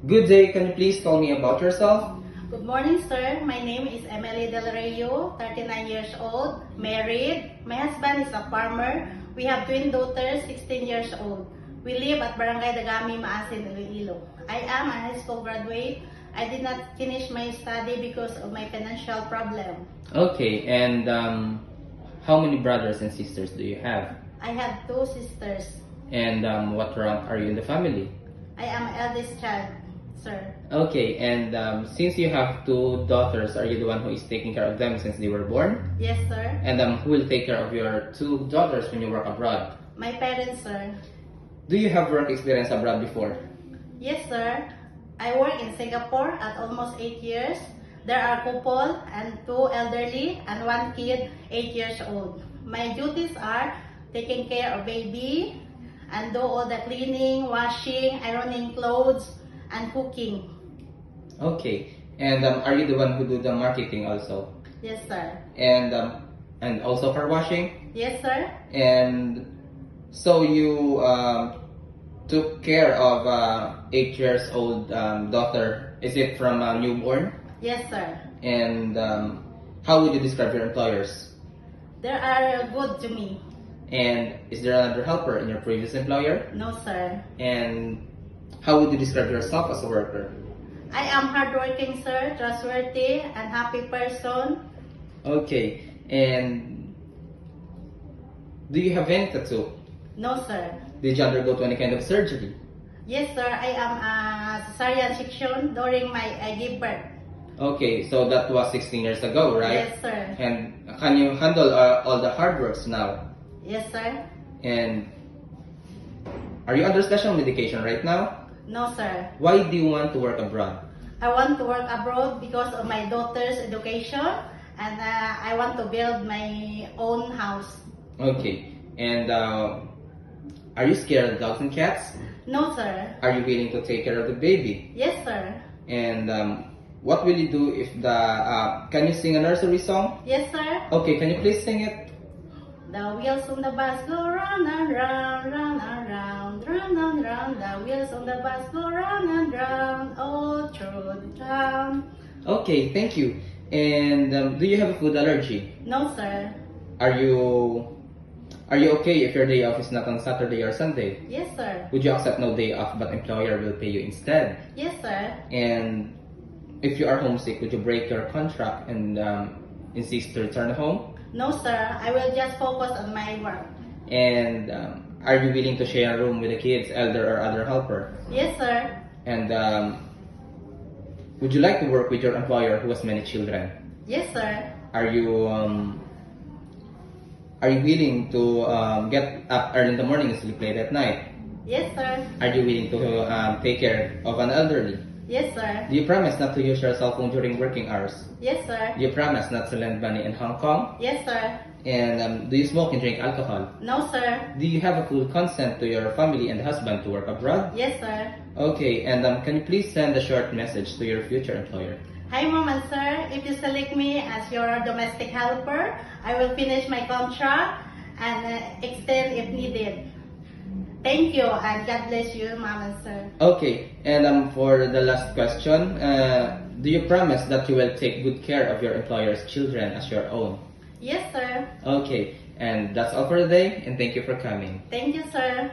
Good day, can you please tell me about yourself? Good morning, sir. My name is Emily Del Rayo, 39 years old, married. My husband is a farmer. We have twin daughters, 16 years old. We live at Barangay Dagami, Maasin, Iloilo. I am a high school graduate. I did not finish my study because of my financial problem. Okay, and how many brothers and sisters do you have? I have two sisters. And what rank are you in the family? I am eldest child, sir. Okay, and since you have two daughters, are you the one who is taking care of them since they were born? Yes, sir. And who will take care of your two daughters when you work abroad? My parents, sir. Do you have work experience abroad before? Yes, sir. I work in Singapore at almost 8 years. There are couple and two elderly and one kid, 8 years old. My duties are taking care of baby and do all the cleaning, washing, ironing clothes, and cooking. Okay, and are you the one who do the marketing also? Yes, sir. And also for washing? Yes, sir. And so you took care of 8 years old daughter. Is it from newborn? Yes, sir. And how would you describe your employers? They are good to me. And is there another helper in your previous employer? No, sir. And how would you describe yourself as a worker? I am hardworking, sir, trustworthy, and happy person. Okay, and do you have any tattoo? No, sir. Did you undergo to any kind of surgery? Yes, sir. I am a cesarean section during I give birth. Okay, so that was 16 years ago, right? Yes, sir. And can you handle all the hard works now? Yes, sir. And are you under special medication right now? No, sir. Why do you want to work abroad? I want to work abroad because of my daughter's education, and I want to build my own house. Okay, and are you scared of dogs and cats? No, sir. Are you willing to take care of the baby? Yes, sir. And what will you do if can you sing a nursery song? Yes, sir. Okay, can you please sing it? The wheels on the bus go round and round, round and round, round and round. The wheels on the bus go round and round, all through the town. Okay, thank you. And do you have a food allergy? No, sir. Are you okay if your day off is not on Saturday or Sunday? Yes, sir. Would you accept no day off but employer will pay you instead? Yes, sir. And if you are homesick, would you break your contract and insist to return home? No, sir. I will just focus on my work. And are you willing to share a room with the kids, elder or other helper? Yes, sir. And would you like to work with your employer who has many children? Yes, sir. Are you willing to get up early in the morning and sleep late at night? Yes, sir. Are you willing to take care of an elderly? Yes, sir. Do you promise not to use your cell phone during working hours? Yes, sir. Do you promise not to lend money in Hong Kong? Yes, sir. And do you smoke and drink alcohol? No, sir. Do you have a full consent to your family and husband to work abroad? Yes, sir. Okay, and can you please send a short message to your future employer? Hi, Mom and Sir. If you select me as your domestic helper, I will finish my contract and extend if needed. Thank you, and God bless you, Mom and Sir. Okay, and for the last question, do you promise that you will take good care of your employer's children as your own? Yes, sir. Okay, and that's all for today, and thank you for coming. Thank you, sir.